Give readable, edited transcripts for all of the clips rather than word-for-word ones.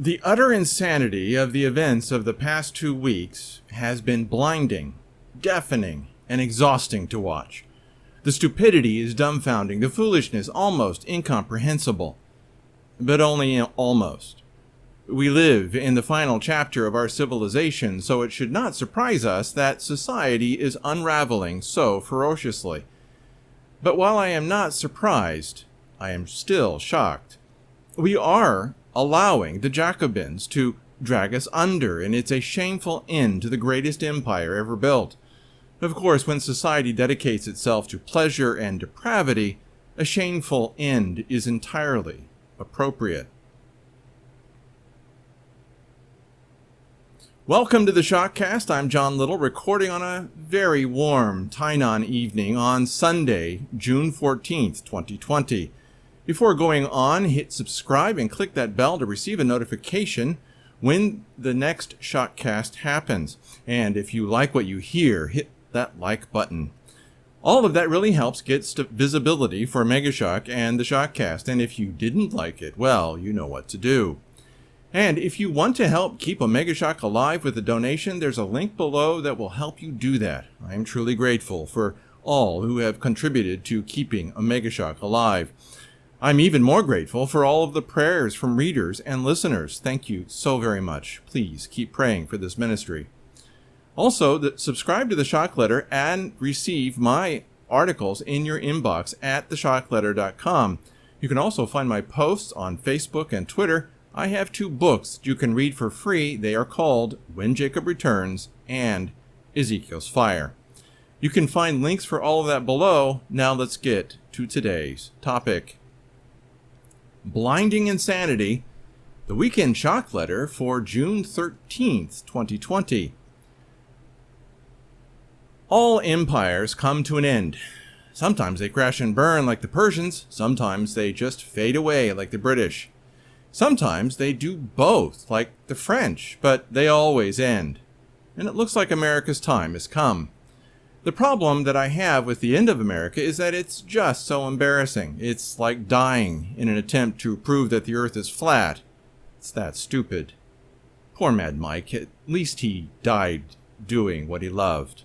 The utter insanity of the events of the past 2 weeks has been blinding, deafening, and exhausting to watch. The stupidity is dumbfounding, the foolishness almost incomprehensible. But only almost. We live in the final chapter of our civilization, so it should not surprise us that society is unraveling so ferociously. But while I am not surprised, I am still shocked. We are allowing the Jacobins to drag us under, and it's a shameful end to the greatest empire ever built. Of course, when society dedicates itself to pleasure and depravity, a shameful end is entirely appropriate. Welcome to the ShockCast. I'm John Little, recording on a very warm Tynan evening on Sunday, June 14th, 2020. Before going on, hit subscribe and click that bell to receive a notification when the next ShockCast happens. And if you like what you hear, hit that like button. All of that really helps get visibility for Megashock and the ShockCast. And if you didn't like it, well, you know what to do. And if you want to help keep Omega Shock alive with a donation, there's a link below that will help you do that. I am truly grateful for all who have contributed to keeping Omega Shock alive. I'm even more grateful for all of the prayers from readers and listeners. Thank you so very much. Please keep praying for this ministry. Also, subscribe to the Shock Letter and receive my articles in your inbox at theshockletter.com. You can also find my posts on Facebook and Twitter. I have 2 books you can read for free. They are called When Jacob Returns and Ezekiel's Fire. You can find links for all of that below. Now let's get to today's topic. Blinding Insanity, the Weekend Shock Letter for June 13th, 2020. All empires come to an end. Sometimes they crash and burn like the Persians. Sometimes they just fade away like the British. Sometimes they do both, like the French, but they always end. And it looks like America's time has come. The problem that I have with the end of America is that it's just so embarrassing. It's like dying in an attempt to prove that the earth is flat. It's that stupid. Poor Mad Mike, at least he died doing what he loved.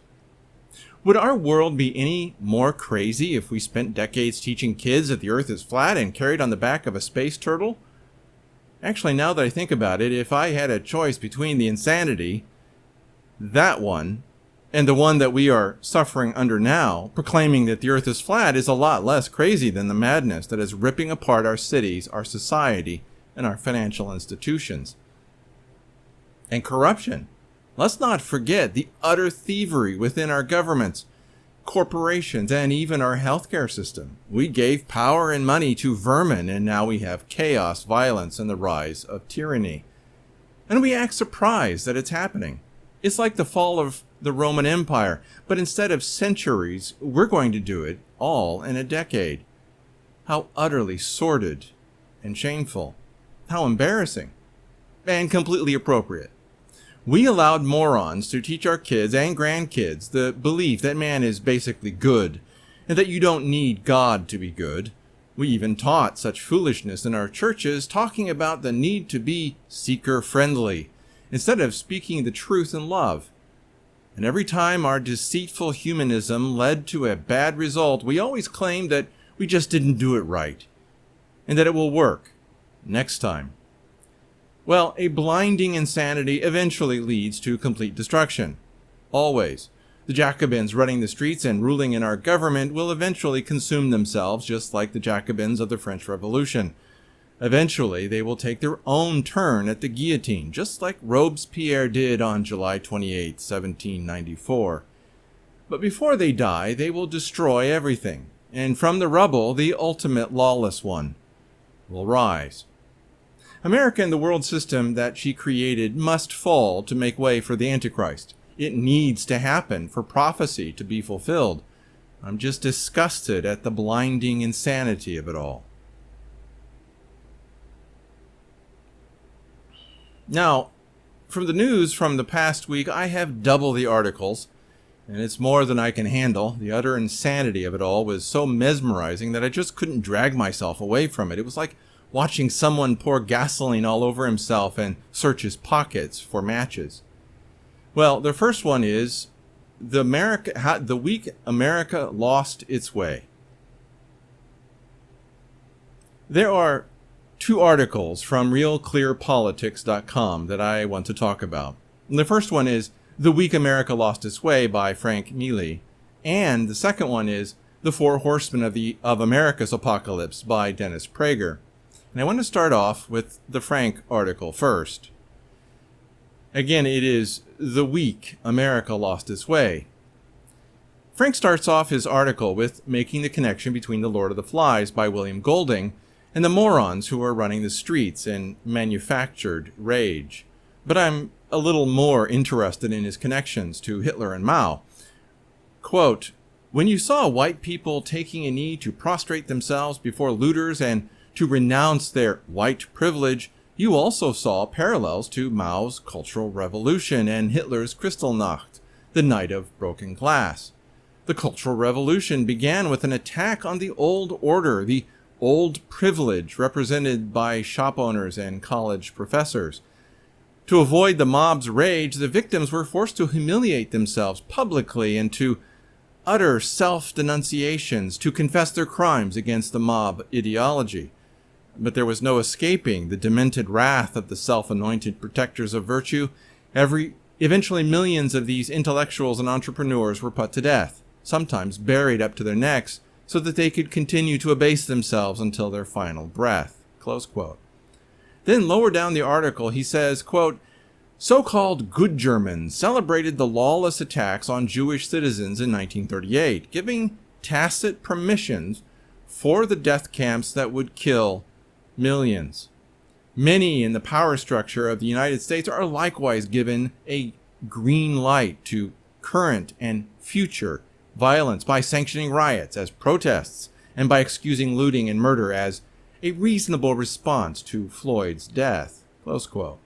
Would our world be any more crazy if we spent decades teaching kids that the earth is flat and carried on the back of a space turtle? Actually, now that I think about it, if I had a choice between the insanity, that one, and the one that we are suffering under now, proclaiming that the earth is flat, is a lot less crazy than the madness that is ripping apart our cities, our society, and our financial institutions. And corruption. Let's not forget the utter thievery within our governments, corporations, and even our healthcare system. We gave power and money to vermin, and now we have chaos, violence, and the rise of tyranny. And we act surprised that it's happening. It's like the fall of the Roman Empire, but instead of centuries, we're going to do it all in a decade. How utterly sordid and shameful. How embarrassing. And completely appropriate. We allowed morons to teach our kids and grandkids the belief that man is basically good, and that you don't need God to be good. We even taught such foolishness in our churches, talking about the need to be seeker-friendly, instead of speaking the truth in love. And every time our deceitful humanism led to a bad result, we always claimed that we just didn't do it right, and that it will work next time. Well, a blinding insanity eventually leads to complete destruction. Always. The Jacobins running the streets and ruling in our government will eventually consume themselves, just like the Jacobins of the French Revolution. Eventually, they will take their own turn at the guillotine, just like Robespierre did on July 28, 1794. But before they die, they will destroy everything, and from the rubble, the ultimate lawless one will rise. America and the world system that she created must fall to make way for the Antichrist. It needs to happen for prophecy to be fulfilled. I'm just disgusted at the blinding insanity of it all. Now, from the news from the past week, I have double the articles, and it's more than I can handle. The utter insanity of it all was so mesmerizing that I just couldn't drag myself away from it. It was like watching someone pour gasoline all over himself and search his pockets for matches. Well, the first one is the week America lost its way. There are two articles from realclearpolitics.com that I want to talk about. And the first one is The Week America Lost Its Way by Frank Mealy, and the second one is The Four Horsemen of America's Apocalypse by Dennis Prager. And I want to start off with the Frank article first. Again, it is The Week America Lost Its Way. Frank starts off his article with making the connection between The Lord of the Flies by William Golding and the morons who are running the streets in manufactured rage. But I'm a little more interested in his connections to Hitler and Mao. Quote, "When you saw white people taking a knee to prostrate themselves before looters and to renounce their white privilege, you also saw parallels to Mao's Cultural Revolution and Hitler's Kristallnacht, the Night of Broken Glass. The Cultural Revolution began with an attack on the old order, the old privilege represented by shop owners and college professors. To avoid the mob's rage, the victims were forced to humiliate themselves publicly and to utter self-denunciations, to confess their crimes against the mob ideology. But there was no escaping the demented wrath of the self-anointed protectors of virtue. Eventually millions of these intellectuals and entrepreneurs were put to death, sometimes buried up to their necks, so that they could continue to abase themselves until their final breath." Close quote. Then lower down the article, he says, quote, "So-called good Germans celebrated the lawless attacks on Jewish citizens in 1938, giving tacit permissions for the death camps that would kill millions. Many in the power structure of the United States are likewise given a green light to current and future violence by sanctioning riots as protests and by excusing looting and murder as a reasonable response to Floyd's death." Close quote.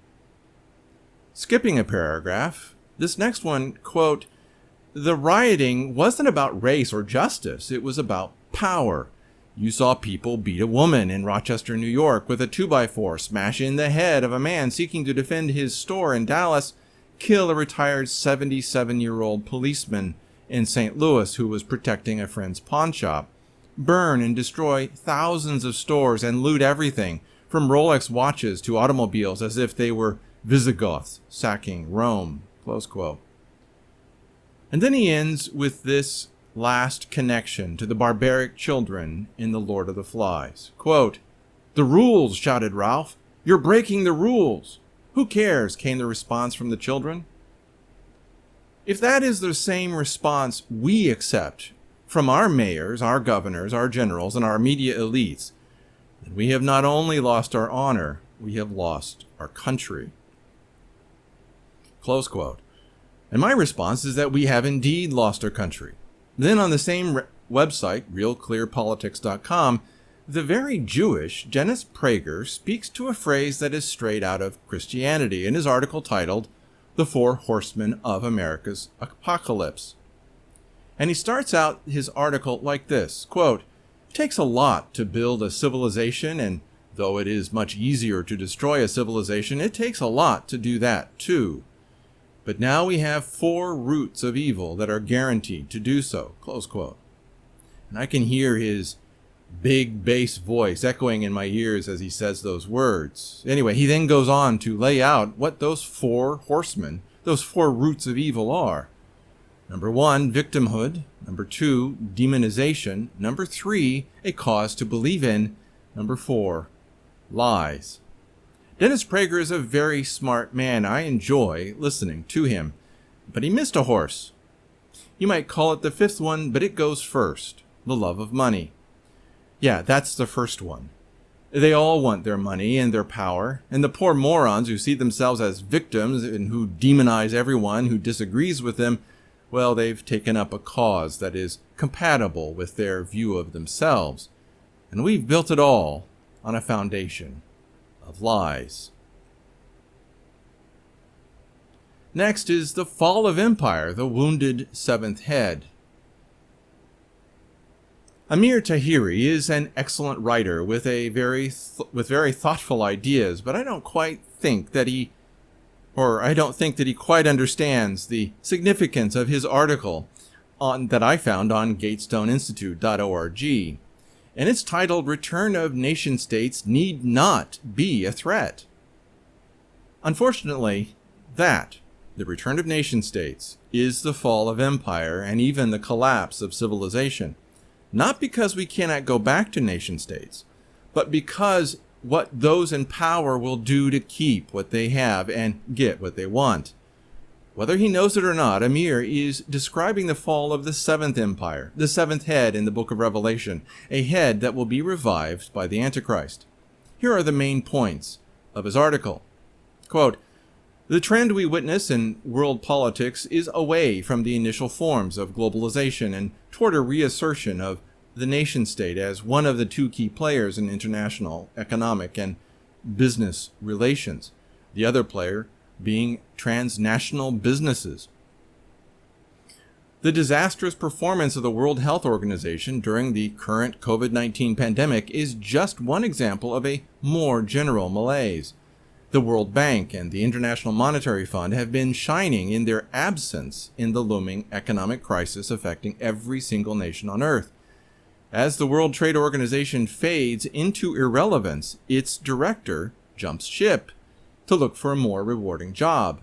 Skipping a paragraph, this next one, quote, "The rioting wasn't about race or justice, it was about power. You saw people beat a woman in Rochester, New York with a 2x4, smash in the head of a man seeking to defend his store in Dallas, kill a retired 77-year-old policeman in St. Louis who was protecting a friend's pawn shop, burn and destroy thousands of stores and loot everything, from Rolex watches to automobiles as if they were Visigoths sacking Rome." Close quote. And then he ends with this last connection to the barbaric children in The Lord of the Flies. Quote, "The rules," shouted Ralph. "You're breaking the rules." "Who cares?" came the response from the children. If that is the same response we accept from our mayors, our governors, our generals, and our media elites, then we have not only lost our honor, we have lost our country. Close quote. And my response is that we have indeed lost our country. Then on the same website, realclearpolitics.com, the very Jewish Dennis Prager speaks to a phrase that is straight out of Christianity in his article titled The Four Horsemen of America's Apocalypse. And he starts out his article like this, quote, "It takes a lot to build a civilization, and though it is much easier to destroy a civilization, it takes a lot to do that too. But now we have four roots of evil that are guaranteed to do so." Close quote. And I can hear his big bass voice echoing in my ears as he says those words. Anyway, he then goes on to lay out what those four horsemen, those four roots of evil are. Number 1, victimhood. Number 2, demonization. Number 3, a cause to believe in. Number 4, lies. Dennis Prager is a very smart man. I enjoy listening to him. But he missed a horse. You might call it the fifth one, but it goes first. The love of money. Yeah, that's the first one. They all want their money and their power, and the poor morons who see themselves as victims and who demonize everyone who disagrees with them, well, they've taken up a cause that is compatible with their view of themselves. And we've built it all on a foundation of lies. Next is The Fall of Empire, the Wounded Seventh Head. Amir Tahiri is an excellent writer with very thoughtful ideas, but I don't think that he quite understands the significance of his article that I found on gatestoneinstitute.org. And it's titled "Return of Nation States Need Not Be a Threat." Unfortunately, the return of nation states, is the fall of empire and even the collapse of civilization. Not because we cannot go back to nation states, but because what those in power will do to keep what they have and get what they want. Whether he knows it or not, Amir is describing the fall of the seventh empire, the seventh head in the book of Revelation, a head that will be revived by the Antichrist. Here are the main points of his article. Quote, "The trend we witness in world politics is away from the initial forms of globalization and toward a reassertion of the nation-state as one of the two key players in international economic and business relations, the other player being transnational businesses. The disastrous performance of the World Health Organization during the current COVID-19 pandemic is just one example of a more general malaise. The World Bank and the International Monetary Fund have been shining in their absence in the looming economic crisis affecting every single nation on Earth. As the World Trade Organization fades into irrelevance, its director jumps ship to look for a more rewarding job.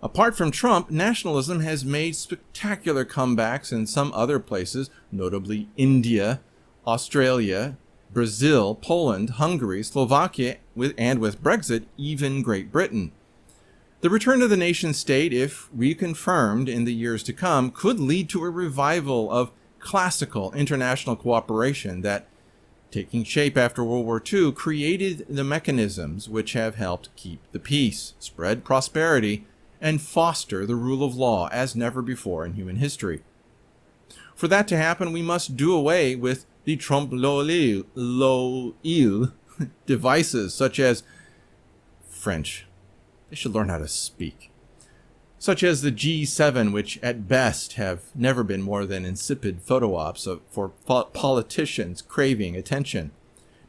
Apart from Trump, nationalism has made spectacular comebacks in some other places, notably India, Australia, Brazil, Poland, Hungary, Slovakia, and with Brexit, even Great Britain. The return of the nation state, if reconfirmed in the years to come, could lead to a revival of classical international cooperation that, taking shape after World War II, created the mechanisms which have helped keep the peace, spread prosperity, and foster the rule of law as never before in human history. For that to happen, we must do away with the trompe-l'oeil devices such as French. They should learn how to speak. Such as the G7, which at best have never been more than insipid photo ops for politicians craving attention.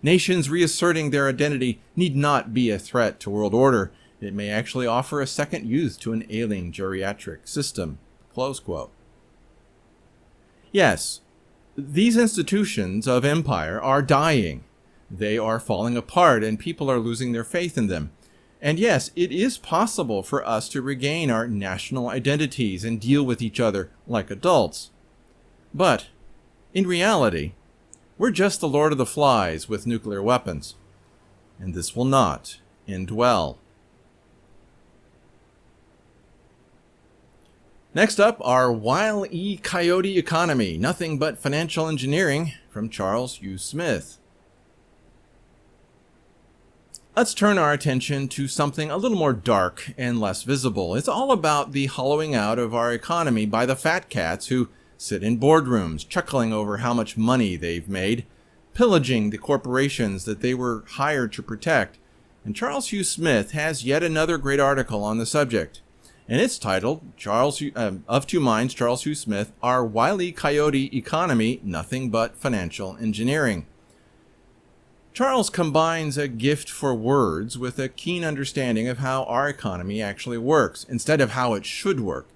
Nations reasserting their identity need not be a threat to world order. It may actually offer a second youth to an ailing geriatric system. Close quote. Yes, these institutions of empire are dying. They are falling apart and people are losing their faith in them. And yes, it is possible for us to regain our national identities and deal with each other like adults. But, in reality, we're just the Lord of the Flies with nuclear weapons. And this will not end well. Next up, our Wile E. Coyote economy, nothing but financial engineering, from Charles Hugh Smith. Let's turn our attention to something a little more dark and less visible. It's all about the hollowing out of our economy by the fat cats who sit in boardrooms, chuckling over how much money they've made, pillaging the corporations that they were hired to protect. And Charles Hugh Smith has yet another great article on the subject. And it's titled, Of Two Minds, Charles Hugh Smith, Our Wile E. Coyote Economy, Nothing But Financial Engineering. Charles combines a gift for words with a keen understanding of how our economy actually works, instead of how it should work.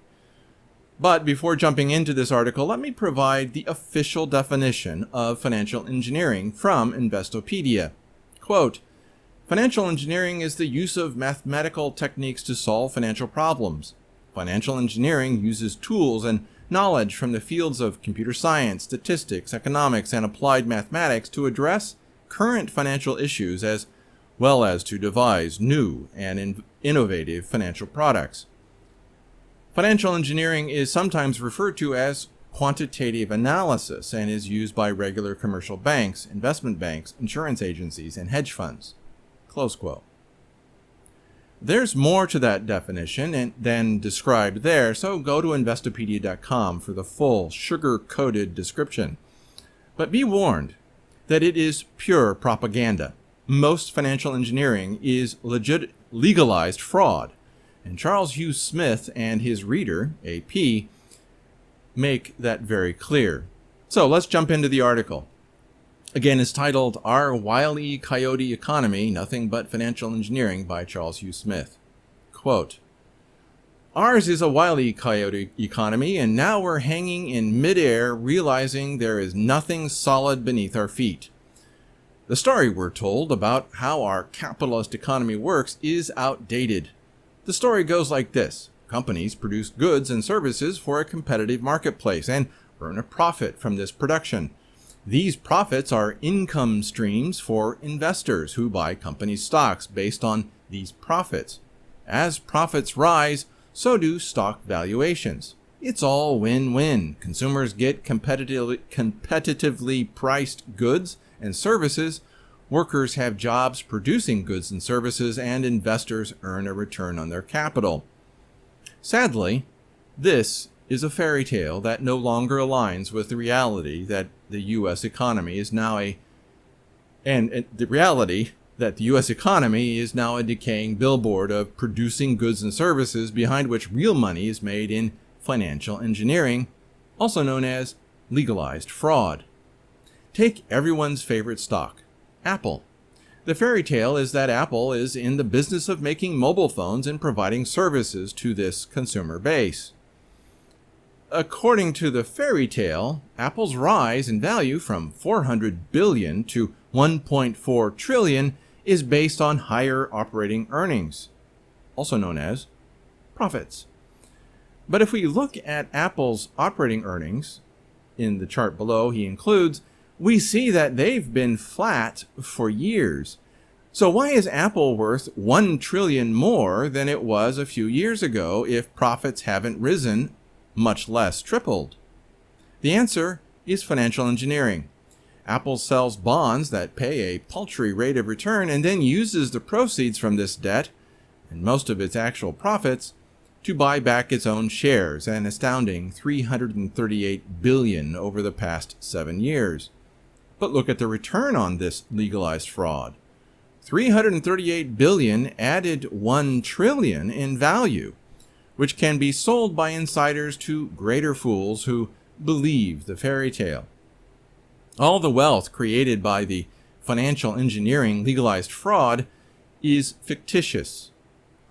But before jumping into this article, let me provide the official definition of financial engineering from Investopedia. Quote, "Financial engineering is the use of mathematical techniques to solve financial problems. Financial engineering uses tools and knowledge from the fields of computer science, statistics, economics, and applied mathematics to address current financial issues as well as to devise new and innovative financial products. Financial engineering is sometimes referred to as quantitative analysis and is used by regular commercial banks, investment banks, insurance agencies, and hedge funds." Close quote. There's more to that definition than described there, so go to Investopedia.com for the full sugar-coated description. But be warned that it is pure propaganda. Most financial engineering is legalized fraud, and Charles Hugh Smith and his reader, AP, make that very clear. So let's jump into the article. Again, it's titled Our Wile E. Coyote Economy, Nothing But Financial Engineering by Charles Hugh Smith. Quote, ours is a Wile E. Coyote economy, and now we're hanging in midair, realizing there is nothing solid beneath our feet. The story we're told about how our capitalist economy works is outdated. The story goes like this. Companies produce goods and services for a competitive marketplace and earn a profit from this production. These profits are income streams for investors who buy company stocks based on these profits. As profits rise, so do stock valuations. It's all win-win. Consumers get competitively priced goods and services, workers have jobs producing goods and services, and investors earn a return on their capital. Sadly, this is a fairy tale that no longer aligns with the reality that the U.S. economy is now a decaying billboard of producing goods and services behind which real money is made in financial engineering, also known as legalized fraud. Take everyone's favorite stock, Apple. The fairy tale is that Apple is in the business of making mobile phones and providing services to this consumer base. According to the fairy tale, Apple's rise in value from $400 billion to $1.4 trillion is based on higher operating earnings, also known as profits. But if we look at Apple's operating earnings, in the chart below he includes, we see that they've been flat for years. So why is Apple worth $1 trillion more than it was a few years ago if profits haven't risen, much less tripled? The answer is financial engineering. Apple sells bonds that pay a paltry rate of return and then uses the proceeds from this debt, and most of its actual profits, to buy back its own shares, an astounding $338 billion over the past 7 years. But look at the return on this legalized fraud. $338 billion added $1 trillion in value, which can be sold by insiders to greater fools who believe the fairy tale. All the wealth created by the financial engineering legalized fraud is fictitious,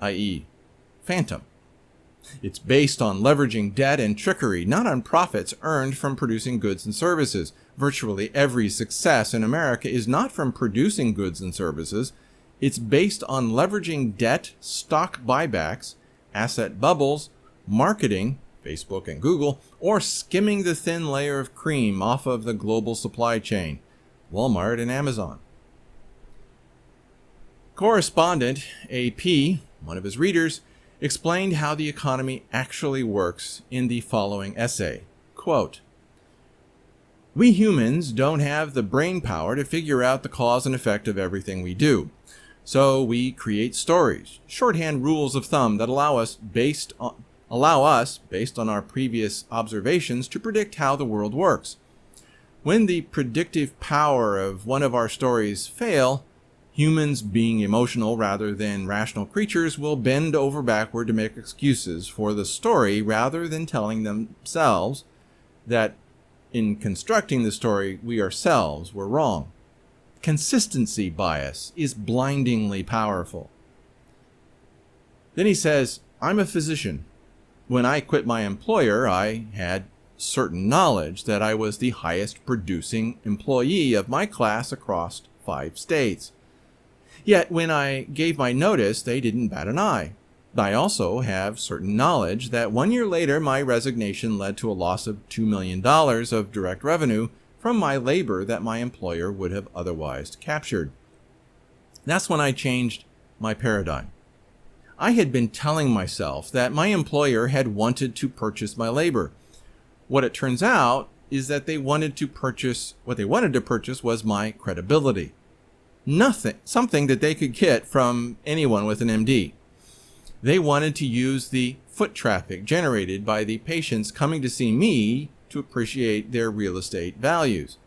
i.e., phantom. It's based on leveraging debt and trickery, not on profits earned from producing goods and services. Virtually every success in America is not from producing goods and services. It's based on leveraging debt, stock buybacks, asset bubbles, marketing, Facebook and Google, or skimming the thin layer of cream off of the global supply chain, Walmart and Amazon. Correspondent AP, one of his readers, explained how the economy actually works in the following essay. Quote, we humans don't have the brain power to figure out the cause and effect of everything we do. So we create stories, shorthand rules of thumb that allow us, based on our previous observations, to predict how the world works. When the predictive power of one of our stories fail, humans, being emotional rather than rational creatures, will bend over backward to make excuses for the story rather than telling themselves that in constructing the story, we ourselves were wrong. Consistency bias is blindingly powerful. Then he says, I'm a physician. When I quit my employer, I had certain knowledge that I was the highest producing employee of my class across 5 states. Yet when I gave my notice, they didn't bat an eye. I also have certain knowledge that 1 year later, my resignation led to a loss of $2 million of direct revenue from my labor that my employer would have otherwise captured. That's when I changed my paradigm. I had been telling myself that my employer had wanted to purchase my labor. What it turns out is that what they wanted to purchase was my credibility. Something that they could get from anyone with an MD. They wanted to use the foot traffic generated by the patients coming to see me to appreciate their real estate values.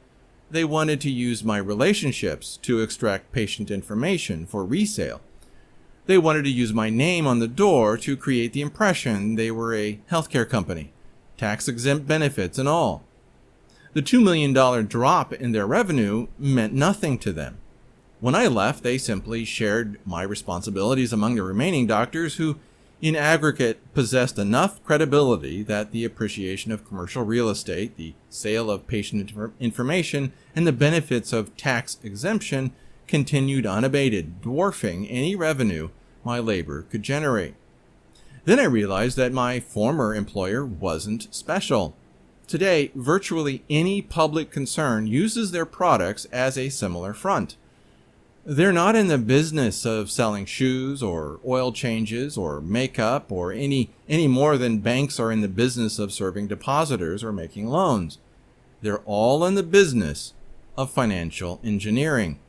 They wanted to use my relationships to extract patient information for resale. They wanted to use my name on the door to create the impression they were a healthcare company, tax-exempt benefits and all. The $2 million drop in their revenue meant nothing to them. When I left, they simply shared my responsibilities among the remaining doctors who, in aggregate, possessed enough credibility that the appreciation of commercial real estate, the sale of patient information, and the benefits of tax exemption continued unabated, dwarfing any revenue my labor could generate. Then I realized that my former employer wasn't special. Today, virtually any public concern uses their products as a similar front. They're not in the business of selling shoes or oil changes or makeup or any more than banks are in the business of serving depositors or making loans. They're all in the business of financial engineering.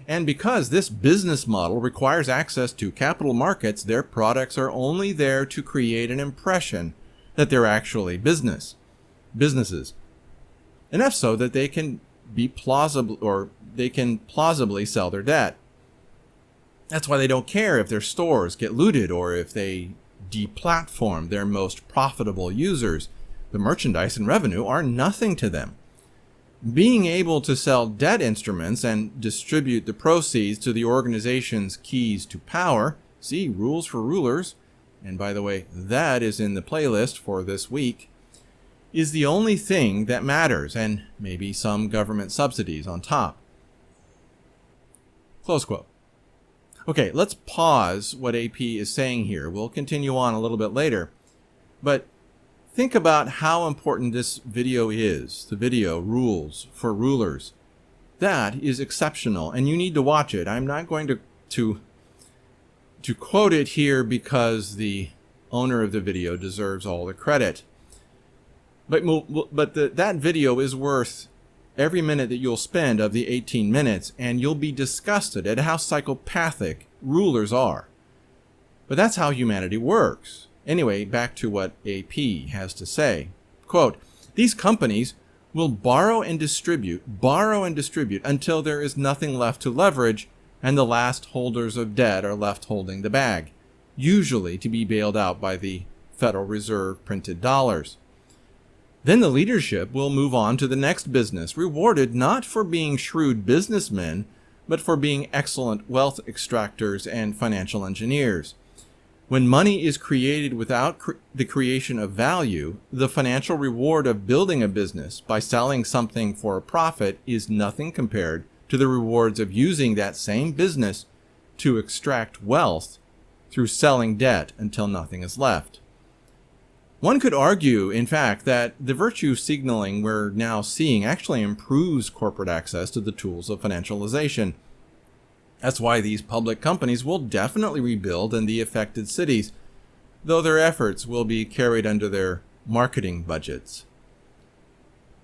And because this business model requires access to capital markets, their products are only there to create an impression that they're actually businesses. Enough so that they can plausibly sell their debt. That's why they don't care if their stores get looted or if they deplatform their most profitable users. The merchandise and revenue are nothing to them. Being able to sell debt instruments and distribute the proceeds to the organization's keys to power, see Rules for Rulers, and by the way, that is in the playlist for this week, is the only thing that matters, and maybe some government subsidies on top. Close quote. Okay, let's pause what AP is saying here. We'll continue on a little bit later. But think about how important this video is, the video Rules for Rulers. That is exceptional, and you need to watch it. I'm not going to quote it here because the owner of the video deserves all the credit. But that video is worth every minute that you'll spend of the 18 minutes, and you'll be disgusted at how psychopathic rulers are. But that's how humanity works. Anyway, back to what AP has to say. Quote, "These companies will borrow and distribute until there is nothing left to leverage, and the last holders of debt are left holding the bag, usually to be bailed out by the Federal Reserve printed dollars. Then the leadership will move on to the next business, rewarded not for being shrewd businessmen, but for being excellent wealth extractors and financial engineers. When money is created without the creation of value, the financial reward of building a business by selling something for a profit is nothing compared to the rewards of using that same business to extract wealth through selling debt until nothing is left. One could argue, in fact, that the virtue signaling we're now seeing actually improves corporate access to the tools of financialization. That's why these public companies will definitely rebuild in the affected cities, though their efforts will be carried under their marketing budgets.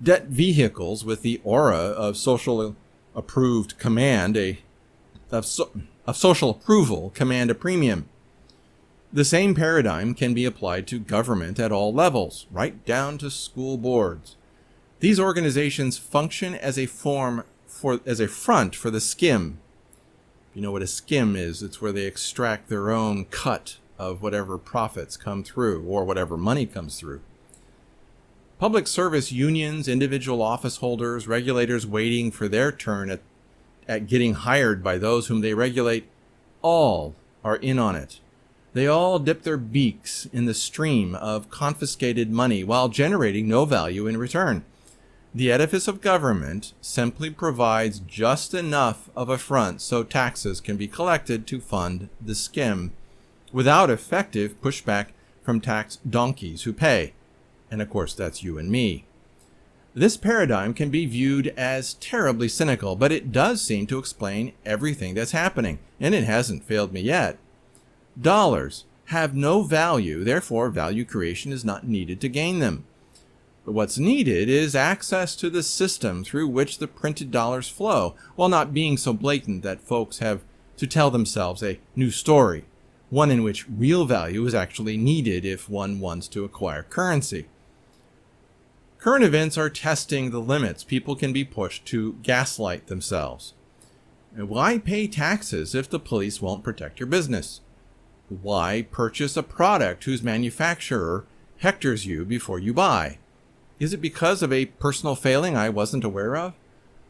Debt vehicles with the aura of social approved social approval command a premium. The same paradigm can be applied to government at all levels, right down to school boards. These organizations function as a front for the skim. You know what a skim is? It's where they extract their own cut of whatever profits come through or whatever money comes through. Public service unions, individual office holders, regulators waiting for their turn at getting hired by those whom they regulate, all are in on it. They all dip their beaks in the stream of confiscated money while generating no value in return. The edifice of government simply provides just enough of a front so taxes can be collected to fund the skim, without effective pushback from tax donkeys who pay. And of course, that's you and me. This paradigm can be viewed as terribly cynical, but it does seem to explain everything that's happening, and it hasn't failed me yet. Dollars have no value, therefore value creation is not needed to gain them. But what's needed is access to the system through which the printed dollars flow, while not being so blatant that folks have to tell themselves a new story, one in which real value is actually needed if one wants to acquire currency. Current events are testing the limits people can be pushed to gaslight themselves. Why pay taxes if the police won't protect your business? Why purchase a product whose manufacturer hectors you before you buy? Is it because of a personal failing I wasn't aware of?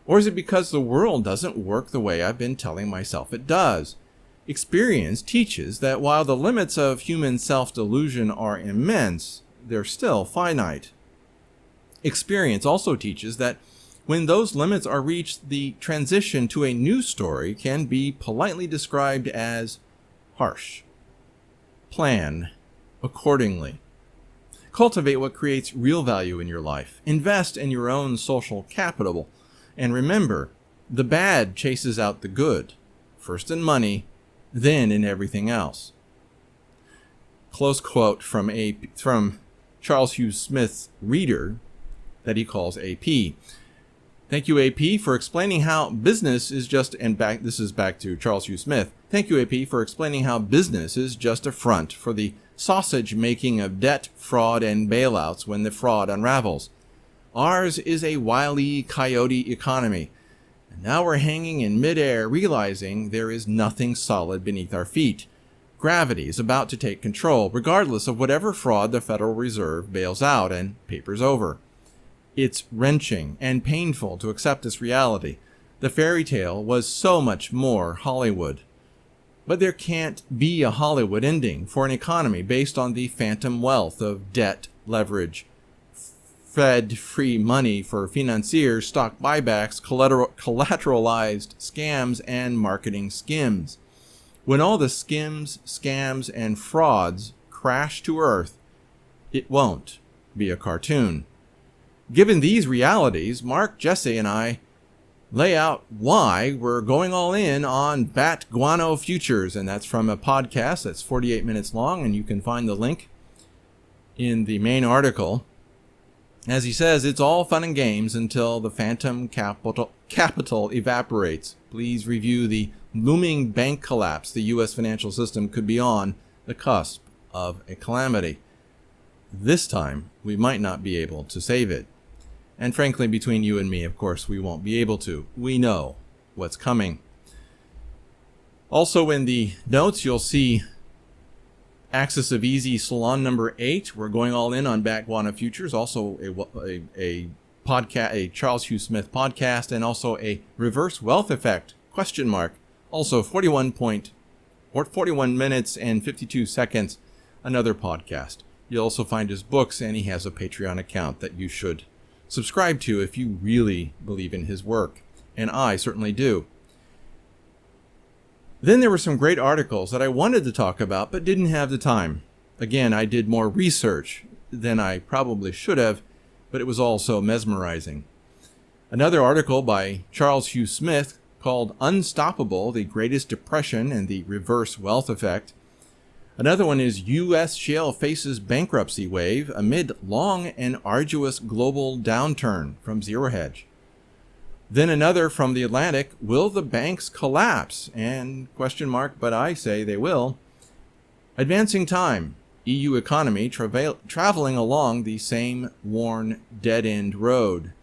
Or is it because the world doesn't work the way I've been telling myself it does? Experience teaches that while the limits of human self-delusion are immense, they're still finite. Experience also teaches that when those limits are reached, the transition to a new story can be politely described as harsh. Plan accordingly. Cultivate what creates real value in your life. Invest in your own social capital. And remember, the bad chases out the good, first in money, then in everything else. Close quote from Charles Hugh Smith's reader that he calls AP. Thank you, AP, for explaining how business is just, this is back to Charles Hugh Smith. Thank you, AP, for explaining how business is just a front for the sausage making of debt, fraud, and bailouts when the fraud unravels. Ours is a wily coyote economy. And now we're hanging in midair, realizing there is nothing solid beneath our feet. Gravity is about to take control, regardless of whatever fraud the Federal Reserve bails out and papers over. It's wrenching and painful to accept this reality. The fairy tale was so much more Hollywood. But there can't be a Hollywood ending for an economy based on the phantom wealth of debt, leverage, Fed-free money for financiers, stock buybacks, collateralized scams, and marketing skims. When all the skims, scams, and frauds crash to earth, it won't be a cartoon. Given these realities, Mark, Jesse, and I lay out why we're going all in on bat guano futures, and that's from a podcast that's 48 minutes long, and you can find the link in the main article. As he says, it's all fun and games until the phantom capital evaporates. Please review the looming bank collapse. The U.S. financial system could be on the cusp of a calamity. This time, we might not be able to save it. And frankly, between you and me, of course, we won't be able to. We know what's coming. Also in the notes, you'll see Axis of Easy Salon number 8. We're going all in on Bat Guano futures. Also a podcast, a Charles Hugh Smith podcast, and also a Reverse Wealth Effect ? Also 41 minutes and 52 seconds. Another podcast. You'll also find his books, and he has a Patreon account that you should subscribe to if you really believe in his work. And I certainly do. Then there were some great articles that I wanted to talk about but didn't have the time. Again, I did more research than I probably should have, but it was all so mesmerizing. Another article by Charles Hugh Smith called Unstoppable, the Greatest Depression and the Reverse Wealth Effect. Another one is U.S. Shale Faces Bankruptcy Wave Amid Long and Arduous Global Downturn from Zero Hedge. Then another from The Atlantic, Will the Banks Collapse? And ? But I say they will. Advancing Time, EU Economy Traveling Along the Same Worn Dead-End Road.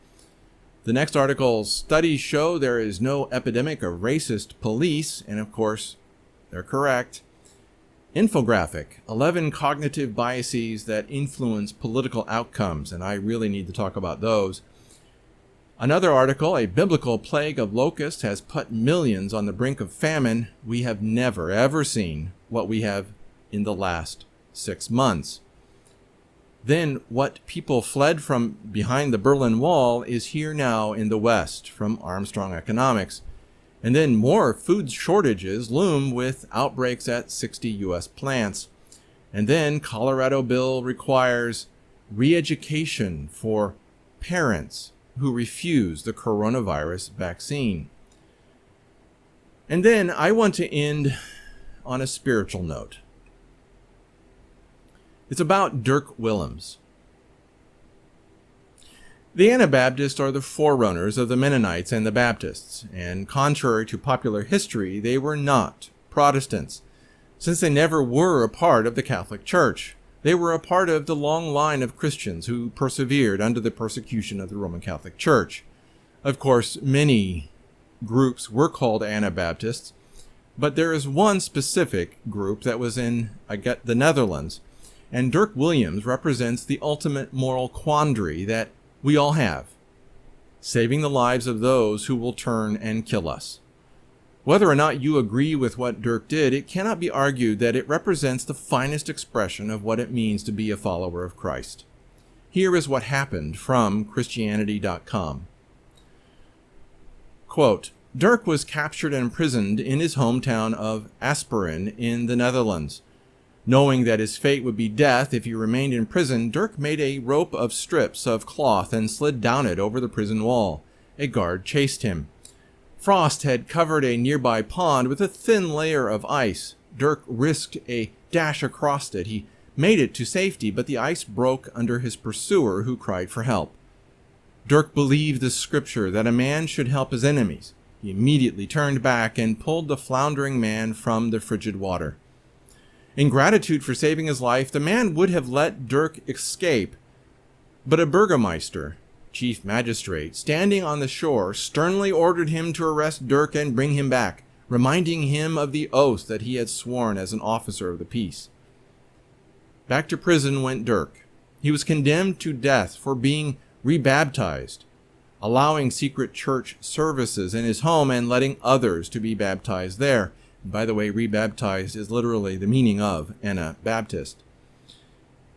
The next article, Studies Show There Is No Epidemic of Racist Police, and of course, they're correct. Infographic, 11 Cognitive Biases That Influence Political Outcomes, and I really need to talk about those. Another article, A Biblical Plague of Locusts Has Put Millions on the Brink of Famine. We have never, ever seen what we have in the last 6 months. Then, what people fled from behind the Berlin Wall is here now in the West, from Armstrong Economics. And then more food shortages loom with outbreaks at 60 U.S. plants. And then Colorado bill requires re-education for parents who refuse the coronavirus vaccine. And then I want to end on a spiritual note. It's about Dirk Willems. The Anabaptists are the forerunners of the Mennonites and the Baptists, and contrary to popular history, they were not Protestants, since they never were a part of the Catholic Church. They were a part of the long line of Christians who persevered under the persecution of the Roman Catholic Church. Of course, many groups were called Anabaptists, but there is one specific group that was in the Netherlands, and Dirk Williams represents the ultimate moral quandary that we all have: saving the lives of those who will turn and kill us. Whether or not you agree with what Dirk did, it cannot be argued that it represents the finest expression of what it means to be a follower of Christ. Here is what happened from Christianity.com. Quote, Dirk was captured and imprisoned in his hometown of Asperen in the Netherlands. Knowing that his fate would be death if he remained in prison, Dirk made a rope of strips of cloth and slid down it over the prison wall. A guard chased him. Frost had covered a nearby pond with a thin layer of ice. Dirk risked a dash across it. He made it to safety, but the ice broke under his pursuer, who cried for help. Dirk believed the scripture that a man should help his enemies. He immediately turned back and pulled the floundering man from the frigid water. In gratitude for saving his life, the man would have let Dirk escape, but a burgomeister, chief magistrate, standing on the shore, sternly ordered him to arrest Dirk and bring him back, reminding him of the oath that he had sworn as an officer of the peace. Back to prison went Dirk. He was condemned to death for being rebaptized, allowing secret church services in his home and letting others to be baptized there. By the way, rebaptized is literally the meaning of Anabaptist.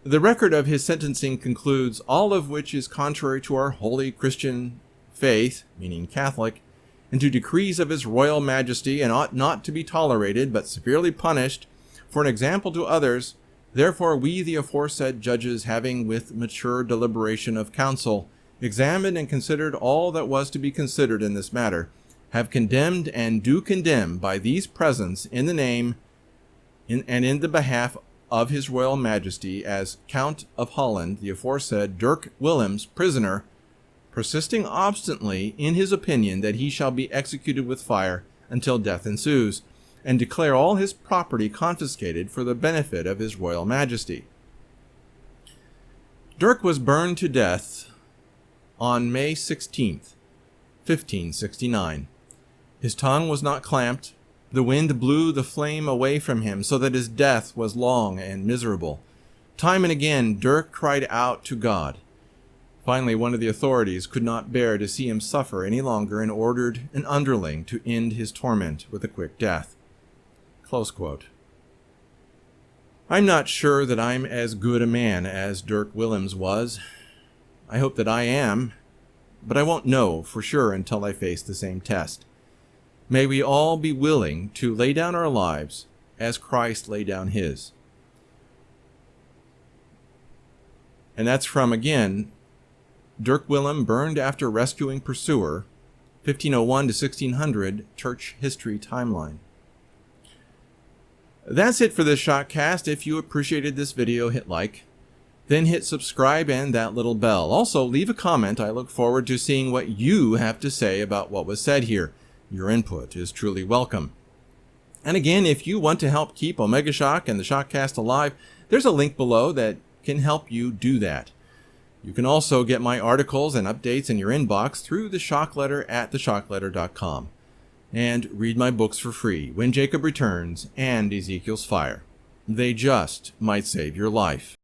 The record of his sentencing concludes, all of which is contrary to our holy Christian faith, meaning Catholic, and to decrees of his royal majesty, and ought not to be tolerated, but severely punished, for an example to others. Therefore we, the aforesaid judges, having with mature deliberation of counsel examined and considered all that was to be considered in this matter, have condemned and do condemn by these presents in the name and in the behalf of his royal majesty, as Count of Holland, the aforesaid Dirk Williams, prisoner, persisting obstinately in his opinion that he shall be executed with fire until death ensues, and declare all his property confiscated for the benefit of his royal majesty. Dirk was burned to death on May 16th, 1569. His tongue was not clamped. The wind blew the flame away from him, so that his death was long and miserable. Time and again Dirk cried out to God. Finally, one of the authorities could not bear to see him suffer any longer and ordered an underling to end his torment with a quick death. Close quote. I'm not sure that I'm as good a man as Dirk Williams was. I hope that I am, but I won't know for sure until I face the same test. May we all be willing to lay down our lives as Christ laid down his. And that's from, again, Dirk Willem, burned after rescuing pursuer, 1501 to 1600, Church History Timeline. That's it for this ShockCast. If you appreciated this video, hit like, then hit subscribe and that little bell. Also, leave a comment. I look forward to seeing what you have to say about what was said here. Your input is truly welcome. And again, if you want to help keep Omega Shock and the ShockCast alive, there's a link below that can help you do that. You can also get my articles and updates in your inbox through the Shock Letter at theshockletter.com. And read my books for free, When Jacob Returns and Ezekiel's Fire. They just might save your life.